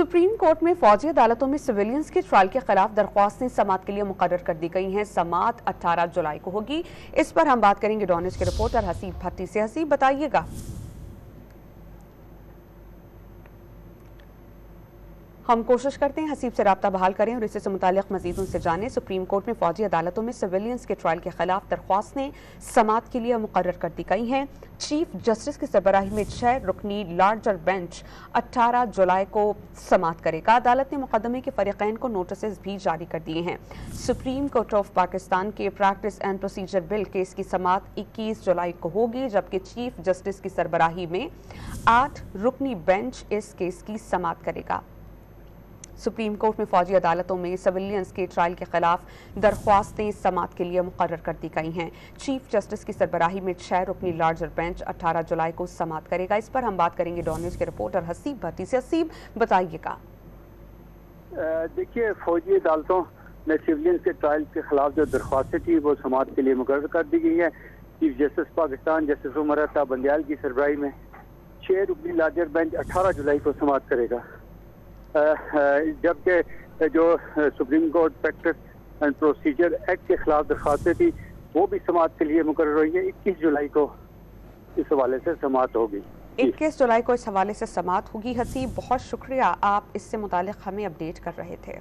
Supreme court में फौजी अदालतों में सिविलियंस के ट्रायल के खिलाफ दरख्वास्तें समाअत के लिए मुकर्रर कर दी गई हैं। समाअत 18 जुलाई को होगी। इस पर हम बात करेंगे डॉनिश के रिपोर्टर हसीब भट्टी से। हसीब, बताइएगा। हम कोशिश करते हैं हसीब से राब्ता बहाल करें और इससे मुतालिक मजीद उनसे जानें। सुप्रीम कोर्ट में फौजी अदालतों में सिविलियंस के ट्रायल के खिलाफ दरख्वास्तें समाअत के लिए मुकर्रर कर दी गई हैं। चीफ जस्टिस की सरबराही में 6 रुकनी लार्जर बेंच 18 जुलाई को समाअत करेगा। अदालत ने मुकदमे के फरीकैन को नोटिस भी जारी कर दिए हैं। सुप्रीम कोर्ट ऑफ पाकिस्तान के practice and procedure bill case की समाअत 21 जुलाई को होगी, जबकि चीफ जस्टिस की सरबराही में 8 रुकनी बेंच इस केस की समाअत करेगा। सुप्रीम कोर्ट में फौजी अदालतों में सिविलियंस के ट्रायल के खिलाफ दरख्वास्तें समाअत के लिए मुकर्रर कर दी गई हैं। चीफ जस्टिस की सरबराही में 6 रुकनी लार्जर बेंच 18 जुलाई को समाअत करेगा। इस पर हम बात करेंगे डॉनिश के रिपोर्टर हसीब भट्टी से। हसीब, बताइएगा। देखिए, फौजी अदालतों में सिविलियंस के ट्रायल के खिलाफ जो दरख्वास्तें थी वो समाअत के लिए मुकर्रर कर दी गई है। Chief justice Pakistan justice Umar Ata Bandial की सरबराही में 6 रुकनी लार्जर बेंच 18 जुलाई को समाअत करेगा, जबकि जो supreme court practice and procedure act के खिलाफ दरख्वास्तें थी वो भी समाअत के लिए मुकर्रर हुई है। 21 जुलाई को इस हवाले से समाअत होगी। 21 जुलाई को इस हवाले से समाअत होगी। हसीब, बहुत शुक्रिया, आप इससे मुतालिक हमें अपडेट कर रहे थे।